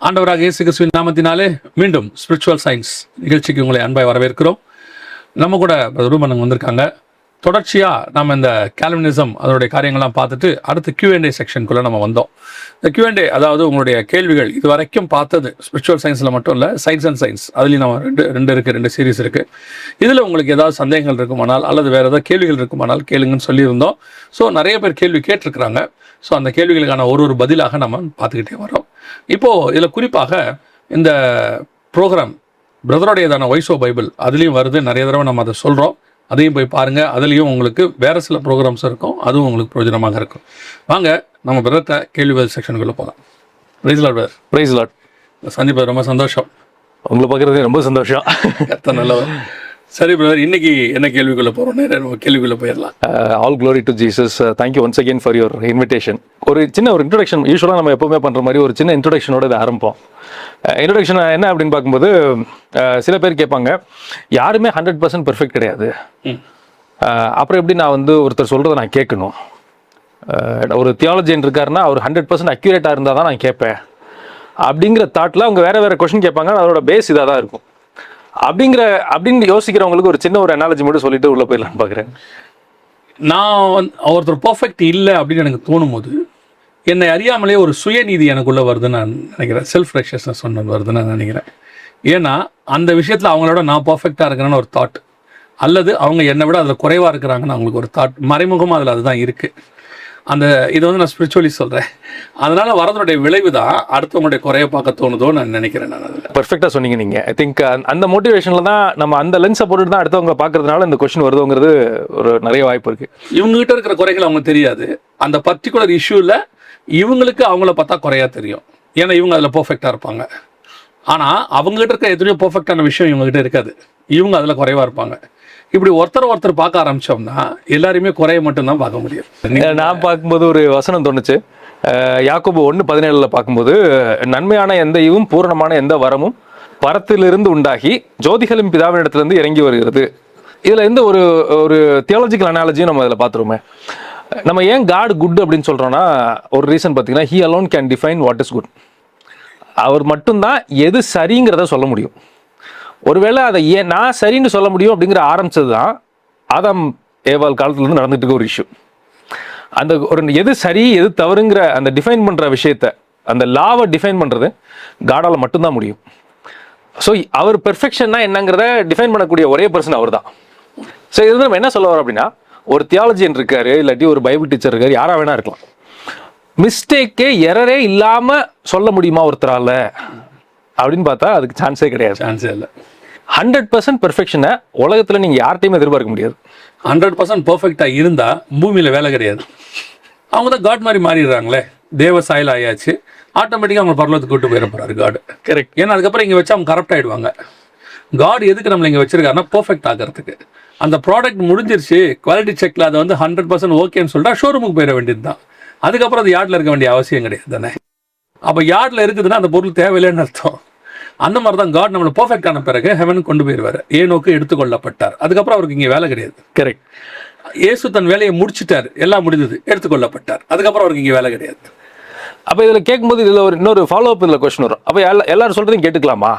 ஆண்டவராக இயேசு கிறிஸ்துவின் நாமத்தினாலே மீண்டும் ஸ்பிரிச்சுவல் சயின்ஸ் நிகழ்ச்சிக்கு உங்களை அன்பாய் வரவேற்கிறோம். நம்ம கூட ரூபன் வந்திருக்காங்க. தொடர்ச்சியாக நம்ம இந்த கால்வினிசம் அதனுடைய காரியங்கள்லாம் பார்த்துட்டு அடுத்து Q&A செக்ஷனுக்குள்ளே நம்ம வந்தோம். இந்த Q&A அதாவது உங்களுடைய கேள்விகள் இது வரைக்கும் பார்த்தது ஸ்பிரிச்சுவல் சயின்ஸில் மட்டும் இல்லை, சயின்ஸ் அண்ட் சயின்ஸ் அதுலேயும் நம்ம ரெண்டு சீரீஸ் இருக்குது. இதில் உங்களுக்கு ஏதாவது சந்தேகங்கள் இருக்குமானால் அல்லது வேறு ஏதாவது கேள்விகள் இருக்குமானால் கேளுங்கன்னு சொல்லியிருந்தோம். ஸோ நிறைய பேர் கேள்வி கேட்டிருக்கிறாங்க. ஸோ அந்த கேள்விகளுக்கான ஒரு பதிலாக நம்ம பார்த்துக்கிட்டே வரோம். இப்போது இதில் குறிப்பாக இந்த ப்ரோக்ராம் பிரதருடையதான வாய்ஸ் ஆஃப் பைபிள் அதுலேயும் வருது. நிறைய தடவை நம்ம அதை சொல்கிறோம். அதையும் போய் பாருங்கள். அதுலேயும் உங்களுக்கு வேறு சில ப்ரோக்ராம்ஸ் இருக்கும், அதுவும் உங்களுக்கு பிரயோஜனமாக இருக்கும். வாங்க நம்ம பிரதத்தை கேள்வி பதில் செக்ஷனுக்குள்ளே போகலாம். Praise lord brother. Praise lord. சந்திப்பது ரொம்ப சந்தோஷம். உங்களை பார்க்குறது ரொம்ப சந்தோஷம். கர்த்தர் நல்லவர். சரி பிரதர், இன்னைக்கு என்ன கேள்விக்குள்ளே போகிறோம்? நேரம் கேள்விக்குள்ளே போயிடலாம். All glory to Jesus. Thank you once again for your invitation. ஒரு சின்ன ஒரு இன்ட்ரொடக்ஷன் யூஸ்வலாக நம்ம எப்போவுமே பண்ணுற மாதிரி ஒரு சின்ன இன்ட்ரொடக்ஷனோட இதை ஆரம்பிப்போம். இன்ட்ரொடக்ஷன் என்ன அப்படின்னு பார்க்கும்போது சில பேர் கேட்பாங்க, யாருமே 100% பெர்ஃபெக்ட் கிடையாது, அப்புறம் எப்படி நான் ஒருத்தர் சொல்கிறத நான் கேட்கணும்? ஒரு தியாலஜியன் இருக்காருன்னா அவர் 100% அக்யூரேட்டாக இருந்தால் தான் நான் கேட்பேன் அப்படிங்கிற தாட்டில் அவங்க வேறு கொஸ்டின் கேட்பாங்க. அதோட பேஸ் இதாக தான் இருக்கும். அப்படின்னு யோசிக்கிறவங்களுக்கு ஒரு சின்ன ஒரு அனாலஜி மட்டும் சொல்லிட்டு உள்ள போயிடலான்னு பார்க்குறேன். நான் ஒருத்தர் பர்ஃபெக்ட் இல்லை அப்படின்னு எனக்கு தோணும் போது என்னை அறியாமலே ஒரு சுயநீதி எனக்குள்ளே வருதுன்னு நான் நினைக்கிறேன். செல்ஃப் ரெக்ஷஸ்னஸ் ஒன்று வருதுன்னு நான் நினைக்கிறேன். ஏன்னா அந்த விஷயத்தில் அவங்களோட நான் பர்ஃபெக்டாக இருக்கிறேன்னு ஒரு தாட், அல்லது அவங்க என்னை விட அதில் குறைவாக இருக்கிறாங்கன்னு அவங்களுக்கு ஒரு தாட், மறைமுகமாக அதில் அதுதான் இருக்குது. அந்த இது நான் ஸ்பிரிச்சுவலி சொல்கிறேன். அதனால் வரதனுடைய விளைவு தான் அடுத்தவங்களுடைய குறைய பார்க்க தோணுதோ நான் நினைக்கிறேன். நான் அதில் பர்ஃபெக்டாக சொன்னீங்க நீங்கள். ஐ திங்க் அந்த மோட்டிவேஷனில் தான் நம்ம அந்த லென்ஸை போட்டுட்டு தான் அடுத்தவங்க பார்க்கறதுனால இந்த கொஸ்டின் வருதுங்கிறது ஒரு நிறைய வாய்ப்பு இருக்குது. இவங்ககிட்ட இருக்கிற குறைகள் அவங்க தெரியாது. அந்த பர்டிகுலர் இஷ்யூவில் இவங்களுக்கு அவங்கள பார்த்தா குறையா தெரியும். ஏன்னா இவங்க அதில் பர்ஃபெக்டாக இருப்பாங்க. ஆனால் அவங்ககிட்ட இருக்க எத்தனையோ பர்ஃபெக்டான விஷயம் இவங்ககிட்ட இருக்காது. இவங்க அதில் குறைவாக இருப்பாங்க. இப்படி ஒருத்தர் பார்க்க ஆரம்பித்தோம்னா எல்லாருமே குறைய மட்டும்தான் பார்க்க முடியும். நான் பார்க்கும்போது ஒரு வசனம் தோணுச்சு. யாக்கோபு 1:17 பார்க்கும்போது, நன்மையான எந்த ஈவும் பூரணமான எந்த வரமும் பரத்திலிருந்து உண்டாகி ஜோதிகளின் பிதாவினிடத்திலிருந்து இறங்கி வருகிறது. இதில் எந்த ஒரு தியாலஜிக்கல் அனாலஜியும் நம்ம இதில் பார்த்துருவோமே. நம்ம ஏன் காட் குட் அப்படின்னு சொல்கிறோன்னா ஒரு ரீசன் பார்த்தீங்கன்னா, he alone can define what is good. அவர் மட்டும்தான் எது சரிங்கிறத சொல்ல முடியும். ஒருவேளை அதை நான் சரின்னு சொல்ல முடியும் அப்படிங்கிற ஆரம்பிச்சது தான் ஆதாம் ஏவாள் காலத்துலேருந்து நடந்துட்டு இருக்க ஒரு இஷ்யூ. அந்த ஒரு எது சரி எது தவறுங்கிற அந்த டிஃபைன் பண்ணுற விஷயத்த, அந்த லாவை டிஃபைன் பண்ணுறது காடால் மட்டும்தான் முடியும். ஸோ அவர் பெர்ஃபெக்ஷன்னா என்னங்கிறத டிஃபைன் பண்ணக்கூடிய ஒரே பர்சன் அவர் தான். ஸோ இது நம்ம என்ன சொல்ல வரோம் அப்படின்னா, ஒரு தியாலஜியன் இருக்காரு, இல்லாட்டி ஒரு பைபிள் டீச்சர் இருக்காரு, யாராக வேணா இருக்கலாம். மிஸ்டேக்கே எரரே இல்லாமல் சொல்ல முடியுமா ஒருத்தரால் அப்படின்னு பார்த்தா அதுக்கு சான்ஸே கிடையாது. சான்ஸே இல்லை. 100% பெர்ஃபெக்ஷனை உலகத்தில் நீங்கள் யார்ட்டையுமே எதிர்பார்க்க முடியாது. 100% பர்ஃபெக்டாக இருந்தால் பூமியில் வேலை கிடையாது. அவங்க தான் காட் மாதிரி மாறிடுறாங்களே. தேவ சாயல் ஆயாச்சு, ஆட்டோமேட்டிக்காக அவங்க பரலோகத்துக்கு கூட்டு போயிட போகிறாரு காடு. கரெக்ட். ஏன்னா அதுக்கப்புறம் இங்கே வச்சு அவங்க கரெக்ட் ஆகிடுவாங்க. காட் எதுக்கு நம்மளை இங்கே வச்சிருக்காருன்னா பர்ஃபெக்ட் ஆகிறதுக்கு. அந்த ப்ராடக்ட் முடிஞ்சிருச்சு, குவாலிட்டி செக்கில் அதை 100% ஓகேன்னு சொல்லிட்டா ஷோரூமுக்கு போயிட வேண்டியது தான். அதுக்கப்புறம் அது யார்டில் இருக்க வேண்டிய அவசியம் கிடையாது தானே. அப்போ யார்டில் இருக்குதுன்னா அந்த பொருள் தேவையில்லைன்னு அர்த்தம். அந்த மாதிரி தான் காட் நம்மளை பர்ஃபெக்டான பிறகு ஹெவனுக்கு கொண்டு போயிடுவார். ஏனோக்கு எடுத்துக்கொள்ளப்பட்டார். அதுக்கப்புறம் அவருக்கு இங்கே வேலை கிடையாது. கரெக்ட். இயேசு தன் வேலையை முடிச்சிட்டார், எல்லாம் முடிந்தது, எடுத்துக்கொள்ளப்பட்டார். அதுக்கப்புறம் அவருக்கு இங்கே வேலை கிடையாது. அப்போ இதில் கேட்கும்போது இதில் இன்னொரு ஃபாலோ அப் இதில் கொஸ்டின் வரும். அப்போ எல்லாரும் சொல்கிறதையும் கேட்டுக்கலாமா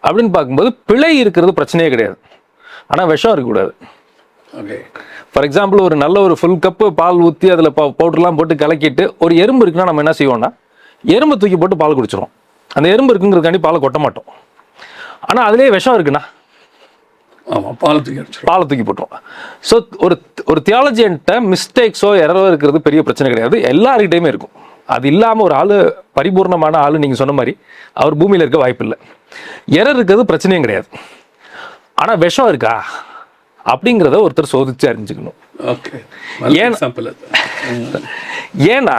அப்படின்னு பார்க்கும்போது பிழை இருக்கிறது பிரச்சனையே கிடையாது. ஆனால் விஷம் இருக்கக்கூடாது. ஓகே. ஃபார் எக்ஸாம்பிள், ஒரு நல்ல ஒரு ஃபுல் கப்பு பால் ஊற்றி அதில் பவுடர்லாம் போட்டு கலக்கிட்டு ஒரு எறும்பு இருக்குன்னா நம்ம என்ன செய்வோம்னா, எறும்பு தூக்கி போட்டு பால் குடிச்சிடும். அந்த எறும்பு இருக்குங்கிறதுக்காண்டி பாலை கொட்ட மாட்டோம். ஆனால் அதுலேயே விஷம் இருக்குண்ணா, ஆமாம், பாலை தூக்கி போட்டுருவோம். ஸோ ஒரு தியாலஜியன்ட்ட மிஸ்டேக்ஸோ எரரோ இருக்கிறது பெரிய பிரச்சனை கிடையாது. எல்லாருக்கிட்டையுமே இருக்கும். அது இல்லாமல் ஒரு ஆள் பரிபூர்ணமான ஆள் நீங்கள் சொன்ன மாதிரி அவர் பூமியில் இருக்க வாய்ப்பு இல்லை. எரர் இருக்கிறது பிரச்சனையும் கிடையாது. ஆனால் விஷம் இருக்கா அப்படிங்கிறத ஒருத்தர் சோதிச்சு அறிஞ்சுக்கணும். ஏன்னா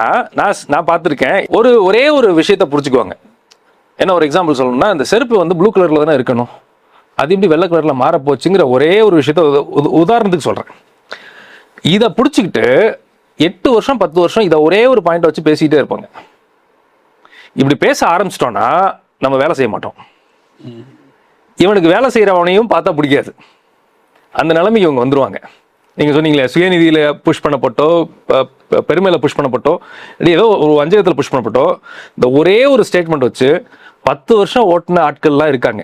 நான் பார்த்துருக்கேன், ஒரே ஒரு விஷயத்த புரிச்சுக்குவாங்க. என்ன ஒரு எக்ஸாம்பிள் சொல்லணும்னா, இந்த செருப்பு ப்ளூ கலரில் தானே இருக்கணும், அது இப்படி வெள்ளை கலரில் மாறப்போச்சுங்கிற ஒரே ஒரு விஷயத்த உதாரணத்துக்கு சொல்கிறேன். இதை பிடிச்சிக்கிட்டு 8 வருஷம் 10 வருஷம் இதை ஒரே ஒரு பாயிண்ட் வச்சு பேசிக்கிட்டே இருப்பாங்க. இப்படி பேச ஆரம்பிச்சிட்டோன்னா நம்ம வேலை செய்ய மாட்டோம். இவனுக்கு வேலை செய்கிறவனையும் பார்த்தா பிடிக்காது. அந்த நிலைமைக்கு இவங்க வந்துருவாங்க. நீங்கள் சொன்னீங்களே, சுயநிதியில் புஷ் பண்ணப்பட்டோ, பெருமையில் புஷ் பண்ணப்பட்டோ, ஏதோ ஒரு வஞ்சகத்தில் புஷ் பண்ணப்பட்டோ, இந்த ஒரே ஒரு ஸ்டேட்மெண்ட் வச்சு 10 வருஷம் ஓட்டின ஆட்கள்லாம் இருக்காங்க.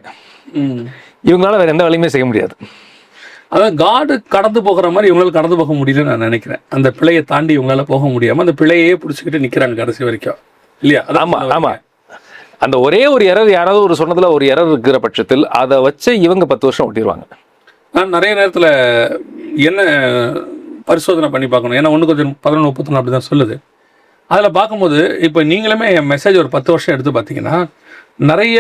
இவங்களால வேற எந்த வேலையுமே செய்ய முடியாது. அதான் காடு கடந்து போகிற மாதிரி இவங்களால கடந்து போக முடியலன்னு நான் நினைக்கிறேன். அந்த பிழையை தாண்டி இவங்களால போக முடியாம அந்த பிழையே பிடிச்சிக்கிட்டு நிக்கிறாங்க கடைசி வரைக்கும் இல்லையா? ஆமா ஆமா. அந்த ஒரே ஒரு எரர், யாராவது ஒரு சொன்னதுல ஒரு எரர் இருக்கிற பட்சத்தில் அதை வச்சு இவங்க 10 வருஷம் ஓட்டிடுவாங்க. நான் நிறைய நேரத்தில் என்ன பரிசோதனை பண்ணி பார்க்கணும், ஏன்னா 1-11-31 அப்படி தான் சொல்லுது. அதில் பார்க்கும்போது இப்போ நீங்களுமே என் மெசேஜ் ஒரு 10 வருஷம் எடுத்து பார்த்தீங்கன்னா நிறைய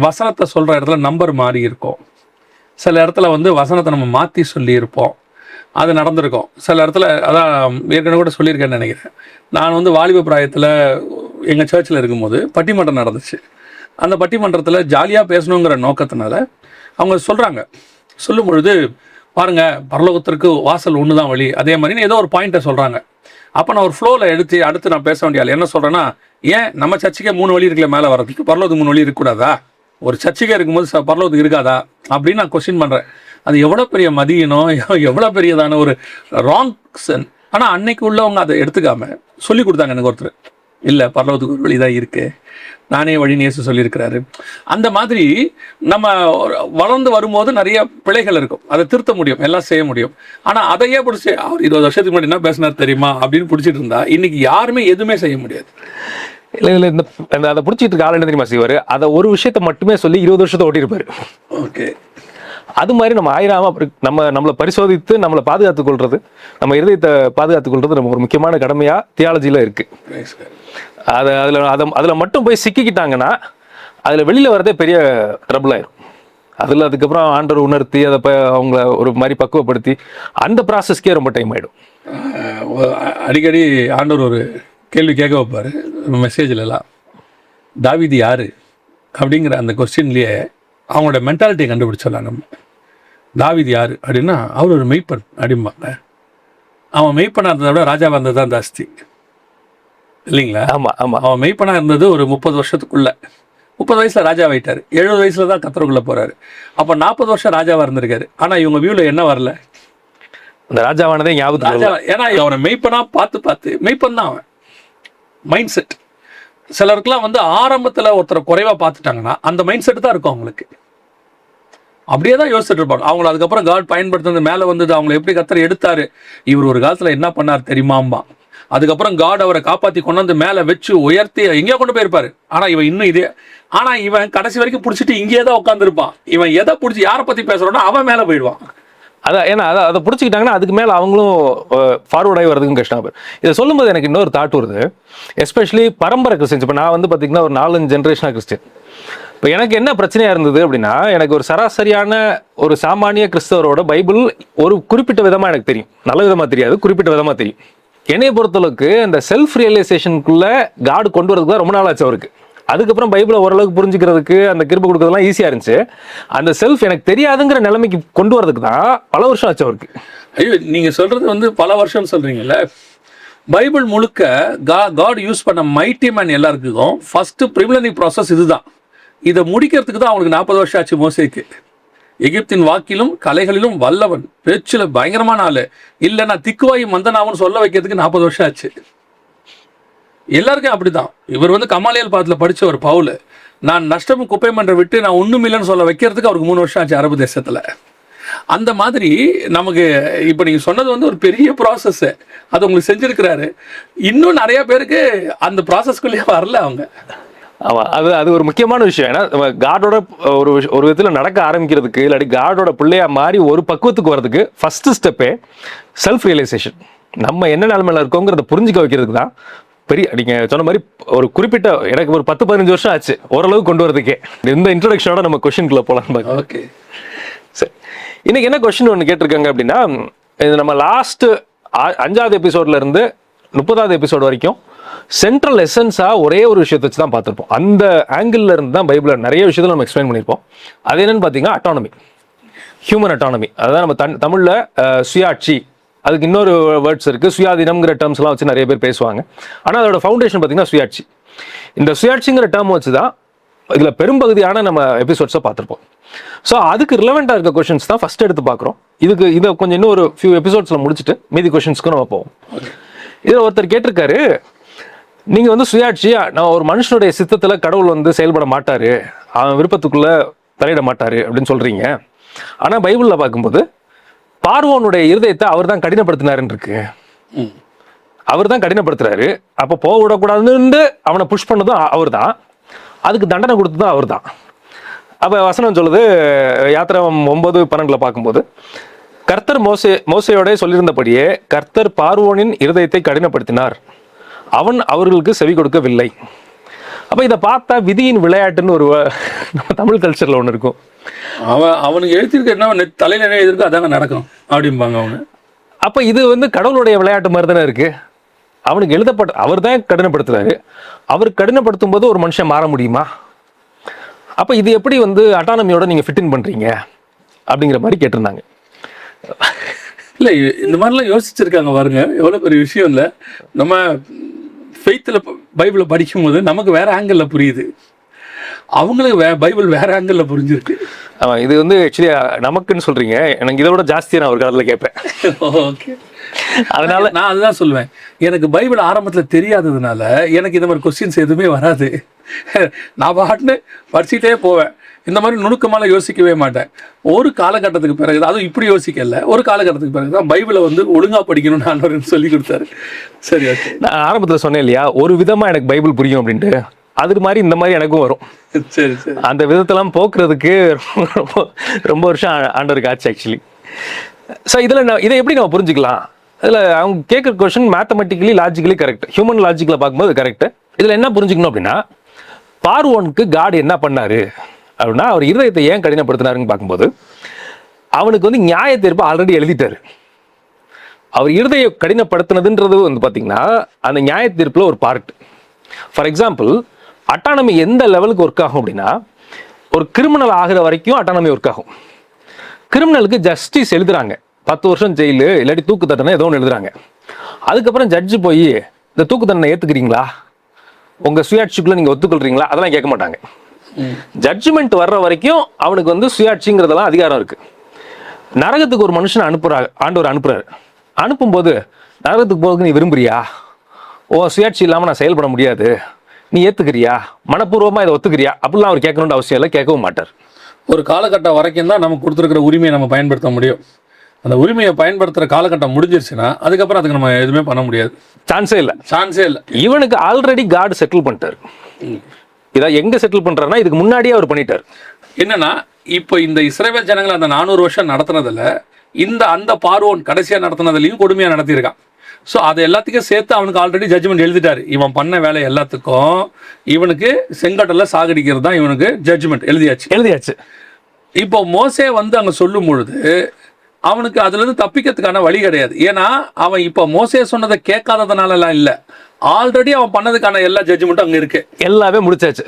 வசனத்தை சொல்கிற இடத்துல நம்பர் மாறி இருக்கும். சில இடத்துல வந்து வசனத்தை நம்ம மாற்றி சொல்லியிருப்போம், அது நடந்திருக்கும். சில இடத்துல அதான் ஏற்கனவே கூட சொல்லியிருக்கேன்னு நினைக்கிறேன். நான் வந்து வாலிப பிராயத்தில் எங்கள் சர்ச்சில் இருக்கும்போது பட்டிமன்றம் நடந்துச்சு. அந்த பட்டிமன்றத்தில் ஜாலியாக பேசணுங்கிற நோக்கத்தினால அவங்க சொல்கிறாங்க, சொல்லும் பொழுது பாருங்க பரலோகத்திற்கு வாசல் ஒன்று தான் வழி, அதே மாதிரி ஏதோ ஒரு பாயிண்ட்டை சொல்கிறாங்க. அப்போ நான் ஒரு ஃப்ளோவில் எடுத்து அடுத்து நான் பேச வேண்டிய ஆள் என்ன சொல்கிறேன்னா, ஏன் நம்ம சர்ச்சுக்கே 3 வழி இருக்குல்ல மேலே வரதுக்கு, பரலோகத்துக்கு 3 வழி இருக்கக்கூடாதா? ஒரு சர்ச்சுக்கே இருக்கும்போது பரலோகத்துக்கு இருக்காதா அப்படின்னு நான் கொஸ்டின் பண்ணுறேன். அது எவ்வளோ பெரிய மதியனம், எவ்வளோ பெரியதான ஒரு ராங் சென். ஆனால் அன்னைக்கு உள்ளவங்க அதை எடுத்துக்காம சொல்லி கொடுத்தாங்க எனக்கு ஒருத்தர், இல்லை பரலோகத்துக்கு ஒரு வழி தான் இருக்குது, நானே வழின்னு இயேசு சொல்லியிருக்கிறாரு. அந்த மாதிரி நம்ம வளர்ந்து வரும்போது நிறைய பிழைகள் இருக்கும், அதை திருத்த முடியும், எல்லாம் செய்ய முடியும். ஆனால் அதையே பிடிச்சி அவர் 20 வருஷத்துக்கு முன்னாடி என்ன பேசினார் தெரியுமா அப்படின்னு பிடிச்சிட்டு இருந்தா இன்னைக்கு யாருமே எதுவுமே செய்ய முடியாது. இல்லை இல்லை, இந்த அதை பிடிச்சிட்டு இருக்க ஆள் என்ன தெரியுமா செய்வார், அதை ஒரு விஷயத்த மட்டுமே சொல்லி 20 வருஷத்தை ஓட்டியிருப்பாரு. ஓகே, அது மாதிரி நம்ம ஆயிராம நம்மளை பரிசோதித்து நம்மளை பாதுகாத்துக் கொள்றது, நம்ம இருதயத்தை பாதுகாத்துக் கொள்றது நம்ம ஒரு முக்கியமான கடமையா தியாலஜியில இருக்கு. அதுல மட்டும் போய் சிக்கிக்கிட்டாங்கன்னா அதுல வெளியில வரதே பெரிய ட்ரபிள் ஆயிரும். அதுக்கப்புறம் ஆண்டவர் உணர்த்தி அதை அவங்கள ஒரு மாதிரி பக்குவப்படுத்தி அந்த ப்ராசஸ்க்கே ரொம்ப டைம் ஆயிடும். அடிக்கடி ஆண்டவர் ஒரு கேள்வி கேட்க வைப்பாரு மெசேஜ்லாம், தாவீது யாரு அப்படிங்கிற அந்த கொஸ்டின்லயே அவங்களோட மென்டாலிட்டியை கண்டுபிடிச்சிடலாம். நம்ம தாவீது யாரு அப்படின்னா அவர் ஒரு மெய்ப்பன் அப்படிம்பாங்க. அவன் மெய்ப்பனா இருந்ததை விட ராஜாவாக இருந்தது தான் ஜாஸ்தி இல்லைங்களா? ஆமா ஆமா. அவன் மெய்ப்பனா இருந்தது ஒரு 30 வருஷத்துக்குள்ள, 30 வயசுல ராஜாவாயிட்டாரு, 70 வயசுல தான் கத்தருக்குள்ள போறாரு. அப்போ 40 வருஷம் ராஜாவா இருந்திருக்காரு. ஆனா இவங்க வியூல என்ன வரல, அந்த ராஜாவானதே ஞாபகம். ஏன்னா அவனை மெய்ப்பனா பார்த்து மெய்ப்பன் தான் அவன் மைண்ட் செட். சிலருக்குலாம் வந்து ஆரம்பத்தில் ஒருத்தரை குறைவா பார்த்துட்டாங்கன்னா அந்த மைண்ட் செட் தான் இருக்கும் அவங்களுக்கு, அப்படியே தான் யோசிச்சுட்டு இருப்பாங்க. அவங்கள அதுக்கப்புறம் காட் பயன்படுத்துறது மேலே வந்தது, அவங்களை எப்படி கத்தரை எடுத்தாரு, இவர் ஒரு காலத்தில் என்ன பண்ணார் தெரியுமாம்பா. அதுக்கப்புறம் காட் அவரை காப்பாற்றி கொண்டு வந்து மேலே வச்சு உயர்த்தி எங்கேயோ கொண்டு போயிருப்பாரு. ஆனால் இவன் இன்னும் இதே, ஆனால் இவன் கடைசி வரைக்கும் பிடிச்சிட்டு இங்கேயே தான் உட்காந்துருப்பான். இவன் எதை பிடிச்சி யாரை பற்றி பேசுகிறோன்னா அவன் மேலே போயிடுவான். அதான், ஏன்னா அதை பிடிச்சிக்கிட்டாங்கன்னா அதுக்கு மேலே அவங்களும் ஃபார்வர்ட் ஆகி வரதுக்கும் கஷ்டம். இதை சொல்லும்போது எனக்கு இன்னொரு தாட் வருது, எஸ்பெஷலி பரம்பரை கிறிஸ்டின்ஸ். இப்போ நான் வந்து பார்த்தீங்கன்னா ஒரு 4-5 ஜென்ரேஷனாக கிறிஸ்டின். இப்போ எனக்கு என்ன பிரச்சனையாக இருந்தது அப்படின்னா, எனக்கு ஒரு சராசரியான ஒரு சாமானிய கிறிஸ்தவரோட பைபிள் ஒரு குறிப்பிட்ட விதமாக எனக்கு தெரியும், நல்ல விதமாக தெரியாது, குறிப்பிட்ட விதமாக தெரியும். என்னைய பொறுத்தளவுக்கு அந்த செல்ஃப் ரியலைசேஷனுக்குள்ள காடு கொண்டு வரதுக்கு தான் ரொம்ப நாள் ஆச்சு அவருக்கு. அதுக்கப்புறம் பைபிளை ஓரளவுக்கு புரிஞ்சுக்கிறதுக்கு அந்த கிருபை கொடுக்கறதுலாம் ஈஸியாக இருந்துச்சு. அந்த செல்ஃப் எனக்கு தெரியாதுங்கிற நிலைமைக்கு கொண்டு வரதுக்கு தான் பல வருஷம் ஆச்சு அவருக்கு. ஐயோ, நீங்கள் சொல்கிறது வந்து பல வருஷம் சொல்கிறீங்கல்ல. பைபிள் முழுக்க காட் யூஸ் பண்ண மைட்டி மேன் எல்லாருக்கும் ஃபஸ்ட்டு ப்ரிமினரி ப்ராசஸ் இதுதான். இதை முடிக்கிறதுக்கு தான் அவங்களுக்கு 40 வருஷம் ஆச்சு. மோசேக்கு எகிப்தின் வாக்கிலும் கலைகளிலும் வல்லவன், பேச்சில் பயங்கரமான ஆள், இல்லைன்னா திக்குவாயி மந்தனாவும் சொல்ல வைக்கிறதுக்கு 40 வருஷம் ஆச்சு. எல்லாருக்கும் அப்படிதான். இவர் வந்து கமாலியல் பாத்தில் படித்த ஒரு பவுல், நான் நஷ்டமும் குப்பை மன்ற விட்டு நான் ஒன்றும் இல்லைன்னு சொல்ல வைக்கிறதுக்கு அவருக்கு 3 வருஷம் ஆச்சு அரபு தேசத்தில். அந்த மாதிரி நமக்கு இப்போ நீங்கள் சொன்னது வந்து ஒரு பெரிய ப்ராசஸ்ஸு, அது உங்களுக்கு செஞ்சுருக்கிறாரு. இன்னும் நிறைய பேருக்கு அந்த ப்ராசஸ்க்குள்ளேயே வரல அவங்க. ஆமாம், அது ஒரு முக்கியமான விஷயம். ஏன்னா காடோட ஒரு விதத்தில் நடக்க ஆரம்பிக்கிறதுக்கு, இல்லாட்டி காடோட பிள்ளையா மாறி ஒரு பக்குவத்துக்கு வர்றதுக்கு ஃபர்ஸ்ட் ஸ்டெப்பே செல்ஃப் ரியலைசேஷன். நம்ம என்ன நிலைமையில இருக்கோங்கிறத புரிஞ்சுக்க வைக்கிறதுக்கு தான் பெரிய, நீங்கள் சொன்ன மாதிரி ஒரு குறிப்பிட்ட எனக்கு ஒரு 10-15 வருஷம் ஆச்சு ஓரளவு கொண்டு வரதுக்கே. இந்த இன்ட்ரடக்ஷனோட நம்ம கொஸ்டின்குள்ளே போகலாம். ஓகே, சரி. இன்னைக்கு என்ன கொஸ்டின் ஒன்று கேட்டிருக்காங்க அப்படின்னா, இது நம்ம லாஸ்ட் 5வது எபிசோட்ல இருந்து 30வது எபிசோட் வரைக்கும் சென்ட்ரல் எசன்ஸாக ஒரே ஒரு விஷயத்தை வச்சு தான் பார்த்துருப்போம். அந்த ஆங்கிள் இருந்து தான் பைபிளில் நிறைய விஷயத்தில் நம்ம எக்ஸ்பிளைன் பண்ணியிருப்போம். அது என்னன்னு பார்த்தீங்கன்னா அட்டானமி, ஹியூமன் அட்டானமி. அதான் நம்ம தமிழில் சுயாட்சி, அதுக்கு இன்னொரு வேர்ட்ஸ் இருக்குது, சுயாதீனம்ங்கிற டேர்ம்ஸ்லாம் வச்சு நிறைய பேர் பேசுவாங்க. ஆனால் அதோட ஃபவுண்டேஷன் பார்த்தீங்கன்னா சுயாட்சி. இந்த சுயாட்சிங்கிற டேர்ம் வச்சு தான் இதில் பெரும்பகுதியான நம்ம எபிசோட்ஸை பார்த்துருப்போம். ஸோ அதுக்கு ரிலவெண்ட்டாக இருக்க கொஷின்ஸ் தான் ஃபஸ்ட் எடுத்து பார்க்குறோம். இதை கொஞ்சம் இன்னும் ஒரு ஃபியூ எபிசோட்ஸில் முடிச்சுட்டு மீதி கொஷின்ஸ்க்கும் நம்ம போவோம். இதில் ஒருத்தர் கேட்டிருக்காரு, நீங்க வந்து சுயாட்சியா நான் ஒரு மனுஷனுடைய சித்தத்துல கடவுள் வந்து செயல்பட மாட்டாரு, அவன் விருப்பத்துக்குள்ள தலையிட மாட்டாரு அப்படின்னு சொல்றீங்க. ஆனா பைபிள்ல பார்க்கும்போது பார்வோனுடைய இருதயத்தை அவர் தான் கடினப்படுத்தினாருன்னு இருக்கு. அவர் தான் கடினப்படுத்துறாரு. அப்ப போக விடக்கூடாதுன்னு அவனை புஷ் பண்ணதும் அவர் தான், அதுக்கு தண்டனை கொடுத்ததும் அவர் தான். அப்ப வசனம் சொல்லுது, யாத்திராகமம் 9:12 பார்க்கும்போது, கர்த்தர் மோசையோட சொல்லியிருந்தபடியே கர்த்தர் பார்வோனின் இருதயத்தை கடினப்படுத்தினார், அவன் அவர்களுக்கு செவி கொடுக்கவில்லை. அப்ப இதை பார்த்தா விதியின் விளையாட்டுன்னு ஒரு நம்ம தமிழ் கல்ச்சர்ல ஒண்ணு இருக்கும். அவனுக்கு எழுத்திருக்கு என்ன தலையில என்ன எழுதிருக்கு அதாங்க நடக்கும் அப்படிம்பாங்க அவங்க. அப்ப இது வந்து கடவுளுடைய விளையாட்டு மாதிரி தானே இருக்கு. அவனுக்கு எழுதப்பட்ட அவர் தான் கடினப்படுத்துறாரு. அவர் கடினப்படுத்தும் போது ஒரு மனுஷன் மாற முடியுமா? அப்ப இது எப்படி வந்து அட்டானமியோட நீங்க ஃபிட் பண்றீங்க அப்படிங்கிற மாதிரி கேட்டிருந்தாங்க. இல்லை, இந்த மாதிரிலாம் யோசிச்சிருக்காங்க பாருங்க, எவ்வளோ பெரிய விஷயம். இல்லை, நம்ம ஃபெய்த்தில் பைபிளை படிக்கும்போது நமக்கு வேற ஆங்கிளில் புரியுது, அவங்களுக்கு பைபிள் வேற ஆங்கிளில் புரிஞ்சிருக்கு. ஆமாம், இது வந்து ஆக்சுவலி நமக்குன்னு சொல்றீங்க, எனக்கு இதை விட ஜாஸ்தியாக நான் ஒரு காலத்தில் கேட்பேன். ஓகே, அதனால நான் அதுதான் சொல்லுவேன், எனக்கு பைபிள் ஆரம்பத்தில் தெரியாததுனால எனக்கு இந்த மாதிரி கொஸ்டின்ஸ் எதுவுமே வராது. நான் பாட்டுன்னு படிச்சுட்டே போவேன். இந்த மாதிரி நுணுக்கமால யோசிக்கவே மாட்டேன். ஒரு காலகட்டத்துக்கு பிறகு, அதுவும் இப்படி யோசிக்கல, ஒரு காலகட்டத்துக்கு பிறகு தான் பைபிளை வந்து ஒழுங்கா படிக்கணும்னு ஆண்டவர் சொல்லி கொடுத்தாரு. சரி, ஓகே. நான் ஆரம்பத்தில் சொன்னேன் இல்லையா, ஒரு விதமா எனக்கு பைபிள் புரியும் அப்படின்ட்டு, அது மாதிரி இந்த மாதிரி எனக்கும் வரும். சரி சரி. அந்த விதத்தெல்லாம் போக்குறதுக்கு ரொம்ப வருஷம் ஆண்டவருக்கு ஆச்சு ஆக்சுவலி. ஸோ இதை எப்படி நம்ம புரிஞ்சுக்கலாம்? இதில் அவங்க கேட்குற question mathematically logically correct, human லாஜிக்கில் பார்க்கும்போது கரெக்ட். இதில் என்ன புரிஞ்சுக்கணும் அப்படின்னா, பார்வோனுக்கு காட் என்ன பண்ணாரு அப்படின்னா, அவர் இருதயத்தை ஏன் கடினப்படுத்தினாருன்னு பார்க்கும்போது, அவனுக்கு வந்து நியாய தீர்ப்பு ஆல்ரெடி எழுதிட்டாரு. அவர் இருதய கடினப்படுத்தினதுன்றது வந்து பார்த்தீங்கன்னா அந்த நியாய தீர்ப்பில் ஒரு பார்ட். ஃபார் எக்ஸாம்பிள், அட்டானமி எந்த லெவலுக்கு ஒர்க் ஆகும் அப்படின்னா, ஒரு கிரிமினல் ஆகிற வரைக்கும் அட்டானமி ஒர்க் ஆகும். கிரிமினலுக்கு ஜஸ்டிஸ் எழுதுறாங்க, 10 வருஷம் ஜெயிலு இல்லாட்டி தூக்கு தண்டனை ஏதோ ஒன்று எழுதுறாங்க. அதுக்கப்புறம் ஜட்ஜு போய் இந்த தூக்கு தண்டனை ஏற்றுக்கிறீங்களா, உங்கள் சுயாட்சிக்குள்ளே நீங்கள் ஒத்துக்கொள்றீங்களா, அதெல்லாம் கேட்க மாட்டாங்க. ஜட்ஜ்மெண்ட் வர்ற வரைக்கும் அவனுக்கு வந்து சுயாட்சிங்கிறதெல்லாம் அதிகாரம் இருக்கு. நரகத்துக்கு ஒரு மனுஷனை ஆண்டவர் அனுப்புறாரு. அனுப்பும்போது நரகத்துக்கு போகிறதுக்கு நீ விரும்புறியா, ஓ சுயாட்சி இல்லாமல் நான் செயல்பட முடியாது, நீ ஏற்றுக்கிறியா, மனப்பூர்வமாக இதை ஒத்துக்கிறியா அப்படிலாம் அவர் கேட்கணுன்ற அவசியம் இல்லை, கேட்கவும் மாட்டார். ஒரு காலகட்டம் வரைக்கும் தான் நமக்கு கொடுத்துருக்கிற உரிமையை நம்ம பயன்படுத்த முடியும். அந்த உரிமையை பயன்படுத்துகிற காலகட்டம் முடிஞ்சிருச்சுன்னா அதுக்கப்புறம் அதுக்கு நம்ம எதுவுமே பண்ண முடியாது. சான்ஸே இல்லை. இவனுக்கு ஆல்ரெடி காட் செட்டில் பண்ணிட்டார். இதை எங்க செட்டில் பண்றாருன்னா, இதுக்கு முன்னாடியே அவர் பண்ணிட்டார். என்னன்னா, இப்போ இந்த இஸ்ரவேல் ஜனங்களை அந்த 400 வருஷம் நடத்துனதுல அந்த பார்வோன் கடைசியா நடத்தினதுலையும் கொடுமையா நடத்தியிருக்கான். ஸோ அதை எல்லாத்துக்கும் சேர்த்து அவனுக்கு ஆல்ரெடி ஜட்ஜ்மெண்ட் எழுதிட்டாரு. இவன் பண்ண வேலை எல்லாத்துக்கும் இவனுக்கு செங்கடல்ல சாகடிக்கிறது தான் இவனுக்கு ஜட்ஜ்மெண்ட் எழுதியாச்சு. இப்போ மோசே வந்து அங்க சொல்லும் பொழுது அவனுக்கு அதுல இருந்து தப்பிக்கிறதுக்கான வழி கிடையாது. ஏன்னா அவன் இப்போ மோசே சொன்னதை கேட்காததுனால எல்லாம் இல்லை, ஆல்ரெடி அவன் பண்ணதுக்கான எல்லா ஜட்ஜ்மெண்ட்டும் அங்க இருக்கு, எல்லாமே முடிச்சாச்சு.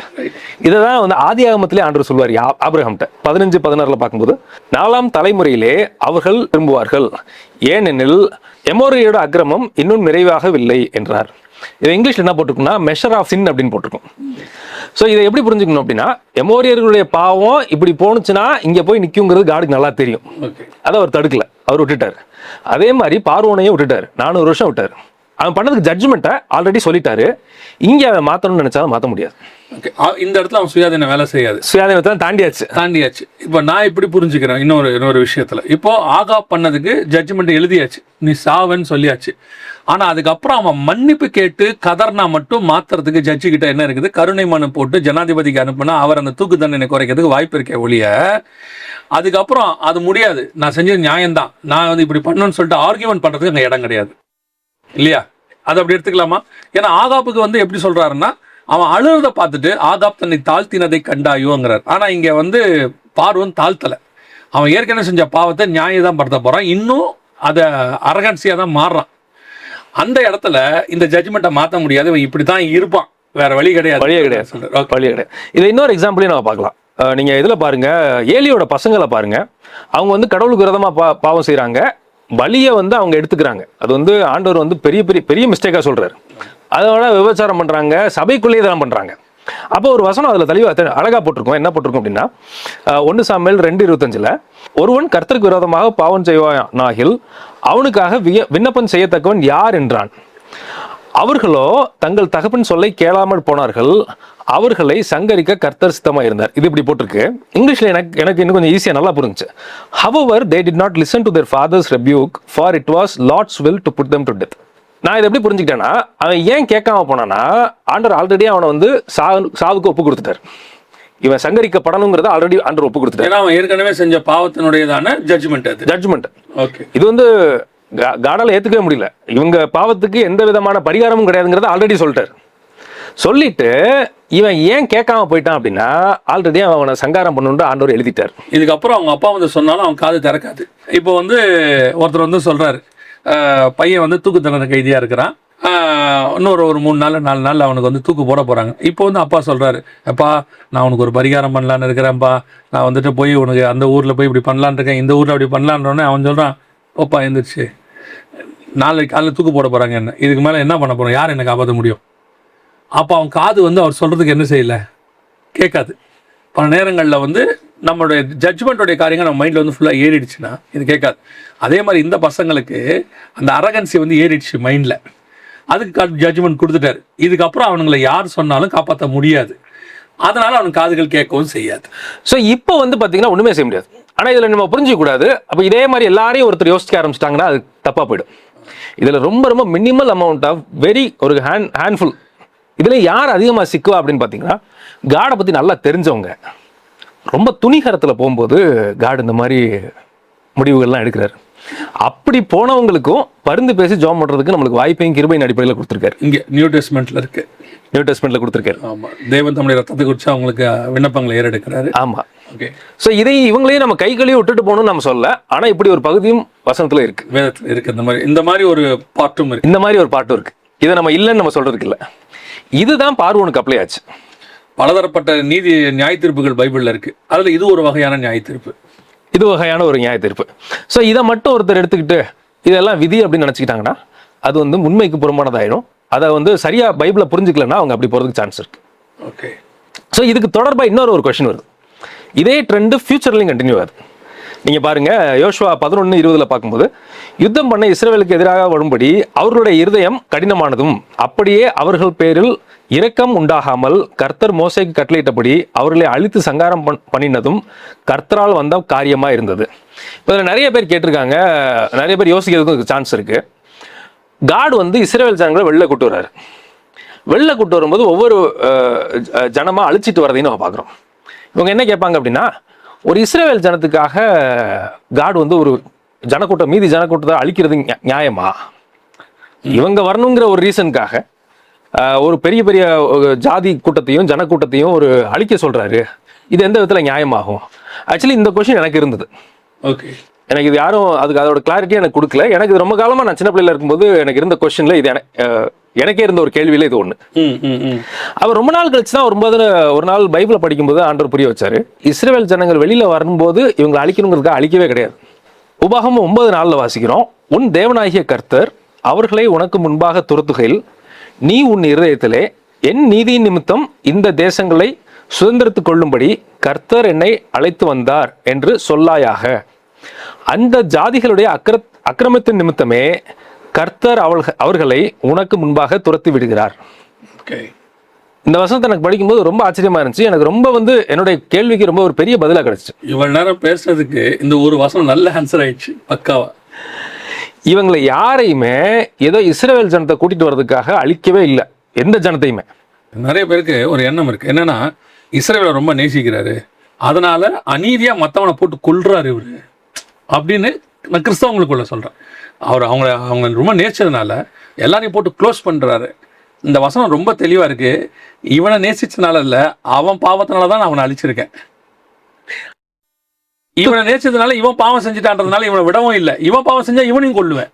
இதைதான் வந்து ஆதி ஆகமத்திலே ஆண்டவர் சொல்வார் ஆபிரகாம்கிட்ட 15:16 பார்க்கும்போது, 4ஆம் தலைமுறையிலே அவர்கள் திரும்புவார்கள், ஏனெனில் எமோரியோட அக்கிரமம் இன்னும் நிறைவாகவில்லை என்றார். இதை இங்கிலீஷ்ல என்ன போட்டிருக்குன்னா மெஷர் ஆஃப் சின் அப்படின்னு போட்டிருக்கும். ஸோ இதை எப்படி புரிஞ்சுக்கணும் அப்படின்னா, எமோரியர்களுடைய பாவம் இப்படி போனுச்சுன்னா இங்க போய் நிற்குங்கிறது காடுக்கு நல்லா தெரியும். அதை அவர் தடுக்கல, அவர் விட்டுட்டார். அதே மாதிரி பார்வோனையும் விட்டுட்டார், 400 வருஷம் விட்டார். அவன் பண்ணதுக்கு ஜட்ஜ்மெண்ட்டை ஆல்ரெடி சொல்லிட்டாரு. இங்கே அவன் மாற்றணும்னு நினைச்சாலும் மாற்ற முடியாது. இந்த இடத்துல அவன் சுயாதீன வேலை செய்யாது, சுயாதீனத்தை தாண்டியாச்சு. இப்போ நான் இப்படி புரிஞ்சுக்கிறேன் இன்னொரு விஷயத்துல, இப்போ ஆகாப் பண்ணதுக்கு ஜட்ஜ்மெண்ட் எழுதியாச்சு, நீ சாவன்னு சொல்லியாச்சு. ஆனா அதுக்கப்புறம் அவன் மன்னிப்பு கேட்டு கதர்னா மட்டும் மாத்துறதுக்கு ஜட்ஜு கிட்ட என்ன இருக்குது, கருணை மனு போட்டு ஜனாதிபதிக்கு அனுப்புனா அவர் அந்த தூக்கு தண்டனை குறைக்கிறதுக்கு வாய்ப்பு இருக்கே ஒழிய, அதுக்கப்புறம் அது முடியாது, நான் செஞ்சது நியாயம்தான், நான் வந்து இப்படி பண்ணணும்னு சொல்லிட்டு ஆர்கியூமெண்ட் பண்றதுக்கு அங்கே இடம் கிடையாது இல்லையா? அதை அப்படி எடுத்துக்கலாமா? ஏன்னா ஆகாப்புக்கு வந்து எப்படி சொல்றாருன்னா, அவன் அழுறத பார்த்துட்டு ஆகாப் தன்னை தாழ்த்தினதை கண்டாயோங்கிறார். ஆனா இங்க வந்து பார்வன் தாழ்த்தலை, அவன் ஏற்கனவே செஞ்ச பாவத்தை நியாயம் தான் படுத்த போறான், இன்னும் அதை அரகன்சியா தான் மாறுறான். அந்த இடத்துல இந்த ஜட்ஜ்மெண்ட்டை மாற்ற முடியாது, இவன் இப்படி தான் இருப்பான், வேற வழி கிடையாது. இதை இன்னொரு எக்ஸாம்பிளையும் நம்ம பார்க்கலாம். நீங்க இதுல பாருங்க, ஏலியோட பசங்களை பாருங்க, அவங்க வந்து கடவுளுக்கு விரோதமா பாவம் செய்யறாங்க, பலியை வந்து அவங்க எடுத்துக்கிறாங்க. அது வந்து ஆண்டவர் வந்து பெரிய பெரிய பெரிய மிஸ்டேக்கா சொல்றாரு. அதோட விபச்சாரம் பண்றாங்க, சபைக்குள்ளேயே தான் பண்றாங்க. அப்போ ஒரு வசனம் அதுல தெளிவா அழகா போட்டிருக்கோம். என்ன போட்டிருக்கோம் அப்படின்னா, 1 சாமுவேல் 2:25 ஒருவன் கர்த்தருக்கு விரோதமாக பாவம் செய்வானாகில் அவனுக்காக விண்ணப்பம் செய்யத்தக்கவன் யார் என்றான். அவர்களோ தங்கள் தகப்பன் சொல்லை கேளாமல் போனார்கள், அவர்களை சங்கரிக்க கர்த்தர் சித்தமா இருந்தார். இது இப்படி போட்டிருக்கு. இங்கிலீஷ்ல எனக்கு இன்னும் கொஞ்சம் ஈஸியா நல்லா புரிஞ்சுச்சு. However, they did not listen to their father's rebuke, for it was Lord's will to put them to death. நான் இதை எப்படி புரிஞ்சுக்கிட்டேன்னா, அவன் ஏன் கேட்காம போனானா, ஆண்டவர் ஆல்ரெடி அவனை வந்து சாவுக்கு ஒப்பு கொடுத்துட்டார். இவன் சங்கரிக்கப்படணுங்கிறத ஆல்ரெடி ஆண்டவர் ஒப்பு கொடுத்துட்டார். அவன் ஏற்கனவே செஞ்ச பாவத்தினுடையதான ஜட்ஜ்மெண்ட். ஓகே, இது வந்து காடால ஏத்துக்கவே முடியல. இவங்க பாவத்துக்கு எந்த விதமான பரிகாரமும் கிடையாதுங்கிறத ஆல்ரெடி சொல்லிட்டார். சொல்லிட்டு இவன் ஏன் கேட்காம போயிட்டான் அப்படின்னா, ஆல்ரெடி அவனை சங்காரம் பண்ணணும்னு ஆண்டவர் எழுதிட்டார். இதுக்கப்புறம் அவங்க அப்பா வந்து சொன்னாலும் அவன் காது திறக்காது. இப்போ வந்து ஒருத்தர் வந்து சொல்றாரு, பையன் வந்து தூக்கு தண்டனை கைதியா இருக்கிறான், இன்னொரு ஒரு 3 நாள் 4 நாள் அவனுக்கு வந்து தூக்கு போட போறாங்க. இப்போ வந்து அப்பா சொல்றாரு, அப்பா நான் உனக்கு ஒரு பரிகாரம் பண்ணலான்னு இருக்கிறேன்ப்பா, நான் வந்துட்டு போய் உனக்கு அந்த ஊர்ல போய் இப்படி பண்ணலான் இருக்கேன், இந்த ஊர்ல அப்படி பண்ணலான்றோன்னே அவன் சொல்றான், ஓப்பா எந்திரிச்சு நாளைக்கு காலையில் தூக்கு போட போறாங்க, என்ன இதுக்கு மேல என்ன பண்ண போறோம், யார் என்ன காப்பாற்ற முடியும்? அப்போ அவன் காது வந்து அவர் சொல்றதுக்கு என்ன செய்யல, கேட்காது. பல நேரங்களில் வந்து நம்மளுடைய ஜட்ஜ்மெண்ட்டோடைய காரியங்கள் நம்ம மைண்டில் வந்து ஃபுல்லாக ஏறிடுச்சுன்னா இது கேட்காது. அதே மாதிரி இந்த பசங்களுக்கு அந்த அரகன்சி வந்து ஏறிடுச்சு மைண்டில், அதுக்கு ஜட்ஜ்மெண்ட் கொடுத்துட்டாரு. இதுக்கப்புறம் அவனுங்களை யார் சொன்னாலும் காப்பாற்ற முடியாது, அதனால அவனுக்கு காதுகள் கேட்கவும் செய்யாது. ஸோ இப்போ வந்து பார்த்தீங்கன்னா ஒன்றுமே செய்ய முடியாது. ஆனால் இதில் நம்ம புரிஞ்சிக்க கூடாது. அப்போ இதே மாதிரி எல்லாரையும் ஒருத்தர் யோசிக்க ஆரம்பிச்சிட்டாங்கன்னா அது தப்பாக போயிடும். இதில் ரொம்ப ரொம்ப மினிமல் அமௌண்ட் ஆஃப் ஒரு ஹேண்ட்ஃபுல். இதில் யார் அதிகமாக சிக்குவா அப்படின்னு பார்த்தீங்கன்னா, காடை பற்றி நல்லா தெரிஞ்சவங்க. ரொம்ப துணிகரத்தில் போகும்போது காடு இந்த மாதிரி முடிவுகள்லாம் எடுக்கிறாரு. அப்படி போனவங்களுக்கும் பருந்து பேசி ஜாம் பண்ணுறதுக்கு நம்மளுக்கு வாய்ப்பையும் கிருபையின் அடிப்படையில் கொடுத்துருக்காரு. இங்கே நியூ டெஸ்ட்மெண்ட்ல கொடுத்துருக்காரு. ஆமாம், தேவன் தம்முடைய ரத்தத்தை குறித்து அவங்களுக்கு விண்ணப்பங்களை ஏறெடுக்கிறாரு. ஆமாம், ஓகே. ஸோ இதை இவங்களையும் நம்ம கைகளையும் விட்டுட்டு போகணும்னு நம்ம சொல்ல, ஆனால் இப்படி ஒரு பகுதியும் வசனத்தில் இருக்கு, வேதத்தில் இருக்கு. இந்த மாதிரி ஒரு பாட்டும் இருக்கு, இந்த மாதிரி ஒரு பாட்டும் இருக்கு. இதை நம்ம இல்லைன்னு நம்ம சொல்றதுக்கு இல்லை. இதுதான் பார்வோனுக்கு அப்ளை ஆச்சு. பலதரப்பட்ட நியாய தீர்ப்புகள் பைபிள்ல இருக்கு, அதுல இது ஒரு வகையான நியாய தீர்ப்பு. இது வகையான ஒரு நியாய தீர்ப்பு. ஸோ இதை மட்டும் ஒருத்தர் எடுத்துக்கிட்டு இதெல்லாம் விதி அப்படின்னு நினச்சிக்கிட்டாங்கன்னா அது வந்து உண்மைக்கு புறம்பானதாயிடும். அதை வந்து சரியா பைபிளை புரிஞ்சுக்கலன்னா அவங்க அப்படி போகிறதுக்கு சான்ஸ் இருக்கு. ஓகே. ஸோ இதுக்கு தொடர்பாக இன்னொரு ஒரு கொஸ்டின் வருது. இதே ட்ரெண்டு ஃபியூச்சர்லையும் கண்டினியூ ஆகுது. நீங்கள் பாருங்க, யோசுவா 11:20 பார்க்கும்போது, யுத்தம் பண்ண இஸ்ரவேலுக்கு எதிராக வரும்படி அவர்களுடைய இருதயம் கடினமானதும் அப்படியே அவர்கள் பேரில் இரக்கம் உண்டாகாமல் கர்த்தர் மோசேக்கு கட்டளையிட்டபடி அவர்களை அழித்து சங்காரம் பண்ணினதும் கர்த்தரால் வந்த காரியமா இருந்தது. இப்போ இதில் நிறைய பேர் கேட்டிருக்காங்க, நிறைய பேர் யோசிக்கிறதுக்கு சான்ஸ் இருக்கு. காட் வந்து இஸ்ரவேல் ஜனங்களை வெளில கூட்டு வர்றாரு. வெளில கூட்டு வரும்போது ஒவ்வொரு ஜனமா அழிச்சிட்டு வரதையும் நம்ம பார்க்குறோம். இவங்க என்ன கேட்பாங்க அப்படின்னா, ஒரு இஸ்ரவேல் ஜனத்துக்காக காட் வந்து ஒரு ஜனக்கூட்டம் மீதி ஜனக்கூட்டத்தை அழிக்கிறது நியாயமா? இவங்க வரணுங்கிற ஒரு ரீசனுக்காக ஒரு பெரிய பெரிய ஜாதி கூட்டத்தையும் ஜனக்கூட்டத்தையும் ஒரு அழிக்க சொல்றாரு. இது எந்த விதத்தில் நியாயமாகும்? ஆக்சுவலி இந்த கொஸ்டின் எனக்கு இருந்தது. ஓகே. எனக்கு இது யாரும் அதோட கிளாரிட்டி எனக்கு கொடுக்கல. எனக்கு இது ரொம்ப காலமா நான் சின்ன பிள்ளைல இருக்கும்போது எனக்கு இருந்த கொஸ்டின்ல இது எனக்கே இருந்த ஒரு கேள்வியில இது ஒண்ணு. அவர் ரொம்ப நாள் கழிச்சு தான் ஒரு நாள் பைபிளை படிக்கும்போது ஆண்டவர் புரிய வச்சாரு. இஸ்ரவேல் ஜனங்கள் வெளியில வரும்போது இவங்களை அழிக்கணுங்கிறதுக்காக அழிக்கவே கிடையாது. உபாகமம் 9:4 வாசிக்கிறோம், உன் தேவனாகிய கர்த்தர் அவர்களை உனக்கு முன்பாக துரத்துகையில் நீ உன் இருதயத்திலே என் நீதியின் நிமித்தம் இந்த தேசங்களை சுதந்திரத்துக் கொள்ளும்படி கர்த்தர் என்னை அழைத்து வந்தார் என்று சொல்லாயாக. அந்த ஜாதிகளுடைய அக்கிரமத்தின் நிமித்தமே கர்த்தர் அவர்களை உனக்கு முன்பாக துரத்தி விடுகிறார். இந்த வசனத்தை எனக்கு படிக்கும்போது ரொம்ப ஆச்சரியமா இருந்துச்சு. எனக்கு ரொம்ப வந்து என்னுடைய கேள்விக்கு ரொம்ப ஒரு பெரிய பதிலா கிடைச்சு. இவ்வளவு நேரம் பேசுறதுக்கு இந்த ஒரு வசனம் நல்ல ஆன்சர் ஆயிடுச்சு, பக்காவா. இவங்களை யாரையுமே ஏதோ இஸ்ரவேல் ஜனத்தை கூட்டிட்டு வர்றதுக்காக அழிக்கவே இல்லை, எந்த ஜனத்தையுமே. நிறைய பேருக்கு ஒரு எண்ணம் இருக்கு, என்னன்னா இஸ்ரவேலை ரொம்ப நேசிக்கிறாரு, அதனால அநீதியா மற்றவனை போட்டு கொல்றாரு இவரு அப்படின்னு நான் கிறிஸ்தவங்களுக்குள்ள சொல்றேன். அவங்க ரொம்ப நேசிச்சதுனால எல்லாரையும் போட்டு க்ளோஸ் பண்றாரு. இந்த வசனம் ரொம்ப தெளிவா இருக்கு. இவனை நேசிச்சதுனால இல்ல, அவன் பாவத்தினாலதான் நான் அவனை அழிச்சிருக்கேன். இவனை நேசிச்சதுனால இவன் பாவம் செஞ்சுட்டான்றதுனால இவனை விடவும் இல்லை, இவன் பாவம் செஞ்சா இவனையும் கொல்லுவேன்.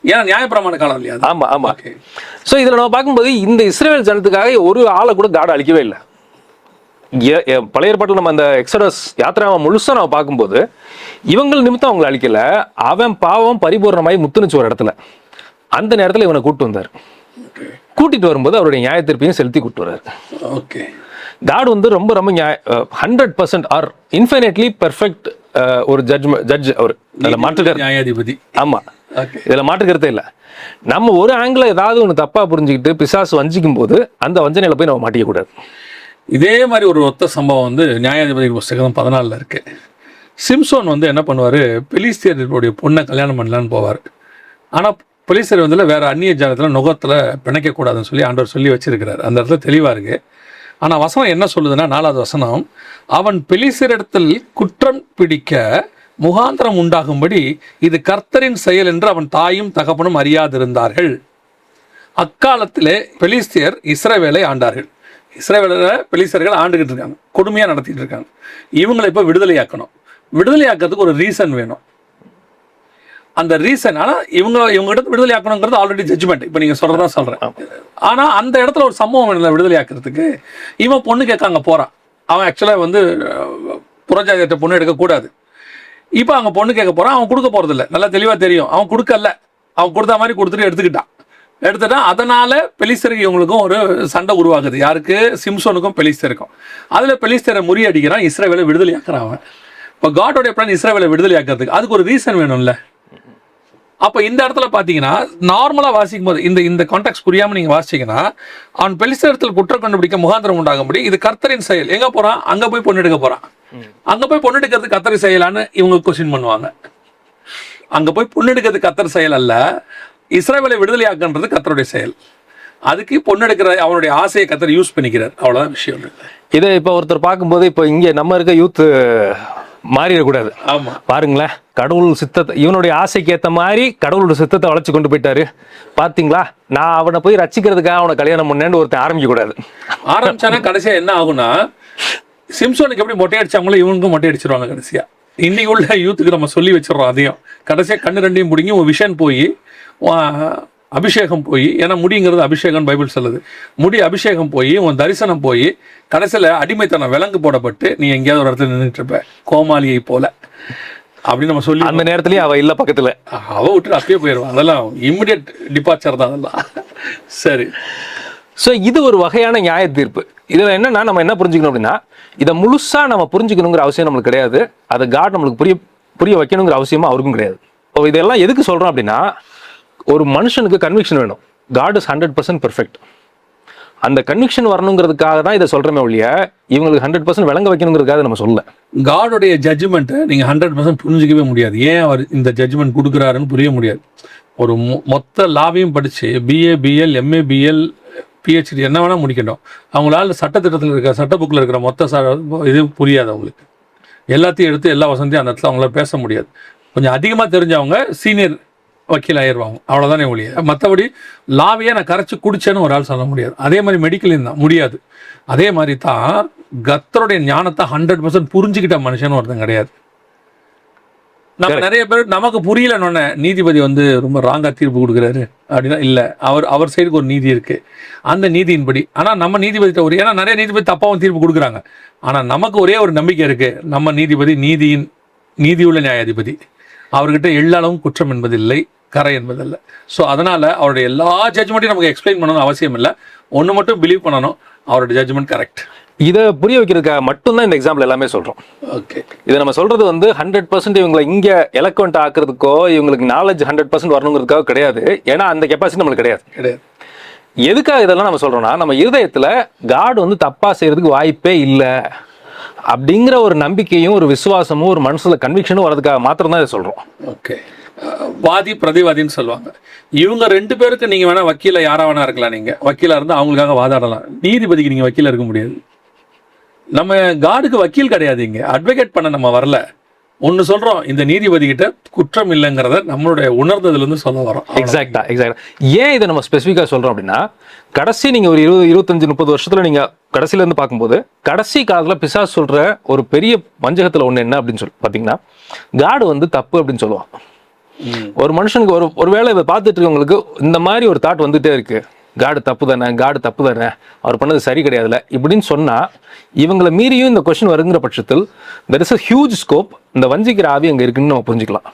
ஏன்னா நியாயப்பிரமாண காலம் இல்லையா? ஆமா ஆமா. ஸோ இதுல நம்ம பார்க்கும்போது இந்த இஸ்ரவேல் ஜனத்துக்காக ஒரு ஆளை கூட காட் அழிக்கவே இல்லை. பழைய ஏற்பாட்டில் நம்ம அந்த எக்ஸடஸ் யாத்திராவை முழுசா நம்ம பார்க்கும்போது இவங்கள் நிமித்தம் அவங்களை அழிக்கல, அவன் பாவம் பரிபூர்ணமாய் முத்துனுச்சு ஒரு இடத்துல. அந்த நேரத்தில் இவனை கூட்டு வந்தார். கூட்டிட்டு வரும்போது அவருடைய நியாயத்தீர்ப்பையும் செலுத்தி கூட்டு வர்றாரு. ஓகே. காட் வந்து ரொம்ப ரொம்ப 100% ஆர் இன்ஃபைனைட்லி பெர்ஃபெக்ட் ஒரு ஜட்ஜ் அவர், நியாயாதிபதி. ஆமா. Okay. இதுல மாற்றுக்கிறதே இல்லை. நம்ம ஒரு ஆங்கிள் ஏதாவது ஒன்று தப்பா புரிஞ்சுக்கிட்டு பிசாசு வஞ்சிக்கும் போது அந்த வஞ்சனையில போய் நம்ம மாட்டிக்க கூடாது. இதே மாதிரி ஒரு ஒத்த சம்பவம் வந்து நியாயாதிபதி புஸ்தகம் 14 இருக்கு. சிம்சோன் வந்து என்ன பண்ணுவார், பெலிஸ்தியர்களுடைய பொண்ணை கல்யாணம் பண்ணலான்னு போவார். ஆனால் பெலிஸ்தியர் வந்து வேற அந்நிய ஜாதத்தில் நுகத்தில் பிணைக்கக்கூடாதுன்னு சொல்லி ஆண்டவர் சொல்லி வச்சிருக்கிறார். அந்த இடத்துல தெளிவாக இருக்கு. ஆனால் வசனம் என்ன சொல்லுதுன்னா, 4வது வசனம், அவன் பெலிஸ்தியரிடத்தில் குற்றம் பிடிக்க முகாந்திரம் உண்டாகும்படி இது கர்த்தரின் செயல் என்று அவன் தாயும் தகப்பனும் அறியாதிருந்தார்கள். அக்காலத்திலே பெலிஸ்தியர் இஸ்ரவேலை ஆண்டார்கள். இஸ்ரவேலில் பெலிஸ்தியர்கள் ஆண்டுகிட்டு இருக்காங்க, கொடுமையாக நடத்திட்டு இருக்காங்க. இவங்களை இப்போ விடுதலையாக்கணும். விடுதலையாக்கிறதுக்கு ஒரு ரீசன் வேணும். அந்த ரீசன், ஆனால் இவங்ககிட்ட விடுதலையாக்கணுங்கிறது ஆல்ரெடி ஜட்ஜ்மெண்ட். இப்போ நீங்கள் சொல்கிறதா சொல்கிறேன். ஆனால் அந்த இடத்துல ஒரு சம்பவம் இல்லை விடுதலையாக்கிறதுக்கு. இவன் பொண்ணு கேட்க அங்கே போகிறான். அவன் ஆக்சுவலாக வந்து புறஜாதியத்தை பொண்ணு எடுக்கக்கூடாது. இப்போ அவங்க பொண்ணு கேட்க போகிறான். அவன் கொடுக்க போகிறதில்ல, நல்லா தெளிவாக தெரியும். அவன் கொடுக்கல, அவன் கொடுத்த மாதிரி கொடுத்துட்டு எடுத்துட்டா. அதனால பெலிஸ்தருக்கு இவங்களுக்கும் ஒரு சண்டை உருவாகுது. யாருக்கு? சிம்சோனுக்கும் பெலிஸ்தருக்கும். அதில் பெலிஸ்தரை முறியடிக்கிறான், இஸ்ரவேலை விடுதலையாக்குறான் அவன். இப்போ காடோடைய பிளான் இஸ்ரவேலை விடுதலையாக்கிறதுக்கு அதுக்கு ஒரு ரீசன் வேணும்ல. அப்போ இந்த இடத்துல பார்த்தீங்கன்னா நார்மலாக வாசிக்கும் போது இந்த கான்டெக்ட் புரியாமல் நீங்கள் வாசிச்சிங்கன்னா, அவன் பெலிஸ்தரத்தில் குற்றம் கண்டுபிடிக்க முகாந்திரம் உண்டாகும்படி இது கர்த்தரின் செயல். எங்கே போகிறான்? அங்கே போய் பொண்ணு எடுக்க போகிறான். அங்கே போய் பொண்ணு எடுக்கிறது கர்த்தரின் செயலான்னு இவங்க கொஸ்டின் பண்ணுவாங்க. அங்கே போய் பொண்ணு எடுக்கிறது கர்த்தர் செயல் அல்ல, இஸ்ரவேலை விடுதலையாக்குன்றது கர்த்தருடைய செயல். அதுக்கு பொண்ணு எடுக்கிற அவனுடைய ஆசையை கர்த்தர் யூஸ் பண்ணிக்கிறார். அவ்வளோதான் விஷயம். இதை இப்போ ஒருத்தர் பார்க்கும்போது இப்போ இங்கே நம்ம இருக்க யூத் மாறிடக்கூடாது. ஆமா, பாருங்களேன், கடவுள் சித்தத்தை, இவனுடைய ஆசைக்கு ஏற்ற மாதிரி கடவுளோட சித்தத்தை வளைச்சு கொண்டு போயிட்டாரு. பார்த்தீங்களா, நான் அவனை போய் ரசிக்கிறதுக்காக அவனை கல்யாணம் பண்ணேன்னு ஒருத்தன் ஆரம்பிக்க கூடாது. ஆரம்பிச்சானா கடைசியா என்ன ஆகும்னா, சிம்சோனுக்கு எப்படி மொட்டை அடிச்சாங்களோ இவனுக்கும் மொட்டை அடிச்சிருவாங்க கடைசியா. இன்னைக்கு உள்ள யூத்துக்கு நம்ம சொல்லி வச்சிடறோம். அதையும் கடைசியா கண்ணு ரெண்டையும் பிடிங்கி ஒரு விஷன் போய் அபிஷேகம் போய், ஏன்னா முடிங்கிறது அபிஷேகம் பைபிள் சொல்லுது. முடி அபிஷேகம் போய் உன் தரிசனம் போய் கடைசியில் அடிமைத்தனம் விலங்கு போடப்பட்டு நீ எங்கேயாவது ஒரு இடத்துல நின்றுட்டு இருப்ப, கோமாளியை போல அப்படின்னு நம்ம சொல்லி. அந்த நேரத்துலயும் அவ இல்ல பக்கத்துல, அவ விட்டு அப்பயே போயிடுவான். அதெல்லாம் இம்மிடியட் டிபார்ச்சர் தான் அதெல்லாம். சரி, ஸோ இது ஒரு வகையான நியாய தீர்ப்பு. இதில் என்னன்னா நம்ம என்ன புரிஞ்சுக்கணும் அப்படின்னா, இதை முழுசா நம்ம புரிஞ்சுக்கணுங்கிற அவசியம் நம்மளுக்கு கிடையாது. அதை காட் நம்மளுக்கு புரிய வைக்கணுங்கிற அவசியமா அவருக்கும் கிடையாது. இப்போ இதெல்லாம் எதுக்கு சொல்றோம் அப்படின்னா, ஒரு மனுஷனுக்கு கன்விக்ஷன் வேணும். God is 100% perfect. அந்த கன்விக்ஷன் வரணுங்கிறதுக்காக தான் இதை சொல்றமே ஒழிய இவங்களுக்கு 100% விளங்க வைக்கணுங்கிறதுக்காக நம்ம சொல்லல. காடோடைய ஜட்ஜ்மெண்ட்டை நீங்கள் 100% புரிஞ்சிக்கவே முடியாது. ஏன் அவர் இந்த ஜட்ஜ்மெண்ட் கொடுக்குறாருன்னு புரிய முடியாது. ஒரு மொத்த லாவையும் படித்து BA, BL, MA, BL, PhD என்ன வேணால் முடிக்கணும். அவங்களால சட்டத்திட்டத்தில் இருக்கிற சட்ட புக்கில் இருக்கிற மொத்த இது புரியாது அவங்களுக்கு. எல்லாத்தையும் எடுத்து எல்லா வசந்தியும் அந்த இடத்துல அவங்களால பேச முடியாது. கொஞ்சம் அதிகமாக தெரிஞ்சவங்க சீனியர் வக்கீல் ஆயிடுவாங்க, அவ்வளோதானே ஒழிய. மற்றபடி லாவையே நான் கரைச்சி குடிச்சேன்னு ஒரு ஆள் சொல்ல முடியாது. அதே மாதிரி மெடிக்கலையும் தான் முடியாது. அதே மாதிரி தான் கர்த்தருடைய ஞானத்தை 100% புரிஞ்சுக்கிட்ட மனுஷன் ஒருத்தன் கிடையாது. நம்ம நிறைய பேர் நமக்கு புரியலன்னு நீதிபதி வந்து ரொம்ப ராங்கா தீர்ப்பு கொடுக்குறாரு அப்படின்னா இல்லை, அவர் சைடுக்கு ஒரு நீதி இருக்கு, அந்த நீதியின்படி. ஆனால் நம்ம நீதிபதிட்ட ஏன்னா நிறைய நீதிபதி தப்பாவும் தீர்ப்பு கொடுக்குறாங்க. ஆனால் நமக்கு ஒரே ஒரு நம்பிக்கை இருக்கு, நம்ம நீதிபதி நீதியுள்ள நியாயாதிபதி, அவர்கிட்ட எள்ளளவும் குற்றம் என்பதில்லை, கரை என்பதில்ல. ஸோ அதனால அவருடைய எல்லா ஜட்ஜ்மெண்ட்டையும் நமக்கு எக்ஸ்பிளைன் பண்ணணும் அவசியம் இல்லை. ஒன்று மட்டும் பிலீவ் பண்ணணும், அவருடைய ஜட்ஜ்மெண்ட் கரெக்ட். இதை புரிய வைக்கிறதுக்காக மட்டும்தான் இந்த எக்ஸாம்பிள் எல்லாமே சொல்றோம். ஓகே, இதை நம்ம சொல்றது வந்து 100% இவங்களை இங்க எலக்வெண்ட் ஆக்குறதுக்கோ இவங்களுக்கு நாலேஜ் 100% வரணுங்கிறதுக்காக கிடையாது. ஏன்னா அந்த கெப்பாசிட்டி நம்மளுக்கு கிடையாது. எதுக்காக இதெல்லாம் நம்ம சொல்றோம்னா, நம்ம இருதயத்துல காட் வந்து தப்பா செய்யறதுக்கு வாய்ப்பே இல்லை அப்படிங்கிற ஒரு நம்பிக்கையும் ஒரு விசுவாசமும் ஒரு மனசுல கன்விக்ஷனும் வரதுக்காக மாத்திரம் தான் இதை சொல்றோம். ஓகே, வாதி பிரதிவாதின்னு சொல்லுவாங்க. இவங்க 2 பேருக்கு நீங்க வேணா வக்கீல யாரா வேணா இருக்கலாம். நீங்க வக்கீலா இருந்தா அவங்களுக்காக வாதாடலாம். நீதிபதிக்கு நீங்க வக்கீலா இருக்க முடியாது. நம்ம காடுக்கு வக்கீல் கிடையாது, இங்க அட்வொகேட் பண்ண நம்ம வரல. ஒன்று சொல்றோம், இந்த நீதிபதி கிட்ட குற்றம் இல்லைங்கிறத நம்மளுடைய உணர்ந்ததுல இருந்து சொல்ல வரோம். எக்ஸாக்டா. ஏன் இதை நம்ம ஸ்பெசிஃபிக்கா சொல்றோம் அப்படின்னா, கடைசி நீங்க ஒரு 20-25-30 வருஷத்துல நீங்க கடைசியில இருந்து பார்க்கும்போது கடைசி காலத்துல பிசாசு சொல்ற ஒரு பெரிய வஞ்சகத்துல ஒண்ணு என்ன அப்படின்னு சொல்லி பாத்தீங்கன்னா, காடு வந்து தப்பு அப்படின்னு சொல்லுவான். ஒரு மனுஷனுக்கு ஒரு வேளை இதை பார்த்துட்டு இருக்கவங்களுக்கு இந்த மாதிரி ஒரு தாட் வந்துட்டே இருக்கு, காடு தப்பு தானே, அவர் பண்ணது சரி கிடையாதுல இப்படின்னு சொன்னா, இவங்களை மீறியும் இந்த கொஸ்டின் வருங்கிற பட்சத்தில் there is a huge scope. இந்த வஞ்சிக்கிற ஆவி அங்க இருக்குன்னு நம்ம புரிஞ்சுக்கலாம்.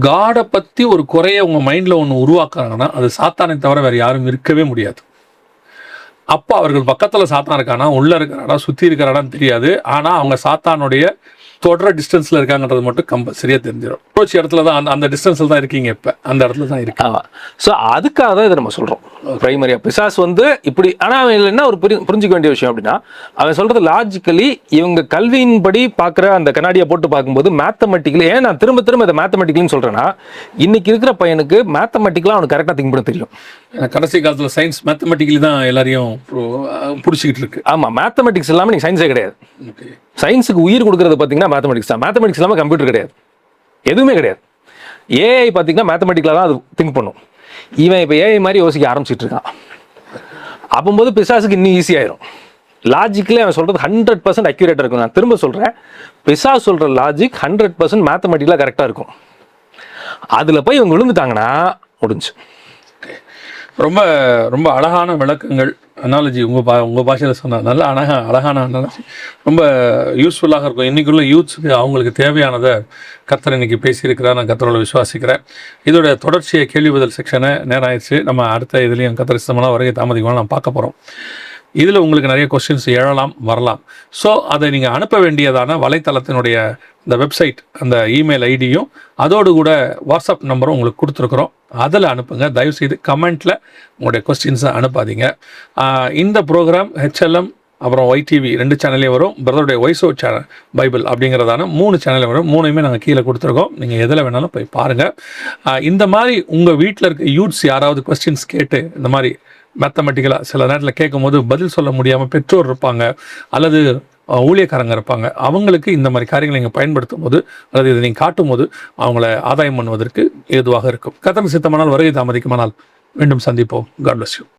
காடை பத்தி ஒரு குறைய உங்க மைண்ட்ல ஒன்று உருவாக்குறாங்கன்னா அது சாத்தானை தவிர வேற யாரும் இருக்கவே முடியாது. அப்போ அவர்கள் பக்கத்துல சாத்தான் இருக்கானா, உள்ள இருக்கிறாடா, சுத்தி இருக்கிறாடான்னு தெரியாது. ஆனா அவங்க சாத்தானுடைய தொடர டிஸ்டன்ஸில் இருக்காங்கன்றது மட்டும் சரியாக தெரிஞ்சிடும். அப்ரோச் இடத்துல தான் அந்த டிஸ்டன்ஸில் தான் இருக்கீங்க, இப்போ அந்த இடத்துல தான் இருக்கு. ஆமாம். ஸோ அதுக்காக தான் இதை நம்ம சொல்கிறோம் பிரைமரியாக. பிசாஸ் வந்து இப்படி, ஆனால் அவன் என்ன ஒரு புரிஞ்சிக்க வேண்டிய விஷயம் அப்படின்னா, அவன் சொல்கிறது லாஜிக்கலி இவங்க கல்வியின்படி பார்க்குற அந்த கண்ணாடியை போட்டு பார்க்கும்போது மேத்தமெட்டிக்கலி, ஏன் நான் திரும்ப திரும்ப இதை மேத்தமெட்டிக்கல்னு சொல்கிறேன்னா, இன்னைக்கு இருக்கிற பையனுக்கு மேத்தமெட்டிக்கலாக அவனுக்கு கரெக்டாக திங்க் பண்ண தெரியும். கடைசி காலத்தில் சயின்ஸ் மேத்தமெட்டிக்கலி தான் எல்லாரையும் பிடிச்சிக்கிட்டு இருக்கு. ஆமாம், மேத்தமெட்டிக்ஸ் இல்லாமல் நீங்கள் சயின்ஸே கிடையாது. சயின்ஸுக்கு உயிர் கொடுக்குறது பார்த்தீங்கன்னா மேத்தமெட்டிக்ஸ் தான். மேத்தமெட்டிக்ஸ் இல்லாமல் கம்ப்யூட்டர் கிடையாது, எதுவுமே கிடையாது. ஏஐ பார்த்தீங்கன்னா மேத்தமெட்டிக்கலாக தான் அது திங்க் பண்ணும். இவன் இப்போ ஏஐ மாதிரி யோசிக்க ஆரம்பிச்சிட்டு இருக்கான். அப்போது பிசாசுக்கு இன்னும் ஈஸியாயிரும். லாஜிக்கலே அவன் சொல்கிறது 100% அக்யூரேட்டாக இருக்கும். நான் திரும்ப சொல்கிறேன், பிசாஸ் சொல்கிற லாஜிக் 100% மேத்தமெட்டிக்கலாக கரெக்டாக இருக்கும். அதில் போய் இவங்க விழுந்துட்டாங்கன்னா முடிஞ்சு. ரொம்ப ரொம்ப அழகான விளக்கங்கள், அனாலஜி உங்கள் பாஷையில் சொன்னால் நல்ல அழகான அனாலஜி, ரொம்ப யூஸ்ஃபுல்லாக இருக்கும். இன்றைக்குள்ள யூத்ஸுக்கு அவங்களுக்கு தேவையானதை கர்த்தர் இன்னைக்கு பேசியிருக்கிறார். நான் கர்த்தரோட விசுவாசிக்கிறேன். இதோட தொடர்ச்சியை கேள்வி பதில் செக்ஷனை நேரம் ஆயிடுச்சு. நம்ம அடுத்த இதுலேயும் கர்த்தர் இஷ்டமான வருகை தாமதிக்கலாம் நம்ம பார்க்க போகிறோம். இதில் உங்களுக்கு நிறைய கொஸ்டின்ஸ் எழலாம் வரலாம். ஸோ அதை நீங்கள் அனுப்ப வேண்டியதான வலைத்தளத்தினுடைய இந்த வெப்சைட், அந்த இமெயில் ஐடியும் அதோடு கூட வாட்ஸ்அப் நம்பரும் உங்களுக்கு கொடுத்துருக்குறோம். அதில் அனுப்புங்க. தயவுசெய்து கமெண்ட்டில் உங்களுடைய கொஸ்டின்ஸை அனுப்பாதீங்க. இந்த ப்ரோக்ராம் HLM அப்புறம் YTV 2 சேனல்லையும் வரும். பிரதருடைய வாய்ஸ் ஓவர் சேனல் பைபிள் அப்படிங்கிறதான 3 சேனலில் வரும். 3யுமே நாங்கள் கீழே கொடுத்துருக்கோம். நீங்கள் எதில் வேணாலும் போய் பாருங்கள். இந்த மாதிரி உங்கள் வீட்டில் இருக்க யூத்ஸ் யாராவது கொஸ்டின்ஸ் கேட்டு இந்த மாதிரி மேத்தமெட்டிக்கலாக சில நேரத்தில் கேட்கும்போது பதில் சொல்ல முடியாமல் பெற்றோர் இருப்பாங்க, அல்லது ஊழியக்காரங்க இருப்பாங்க. அவங்களுக்கு இந்த மாதிரி காரியங்களை நீங்கள் பயன்படுத்தும் போது, அல்லது இதை நீங்கள் காட்டும் போது அவங்கள ஆதாயம் பண்ணுவதற்கு ஏதுவாக இருக்கும். கர்த்தர் சித்தமானால் வருகை தாமதிக்குமானால் மீண்டும் சந்திப்போம். God bless you.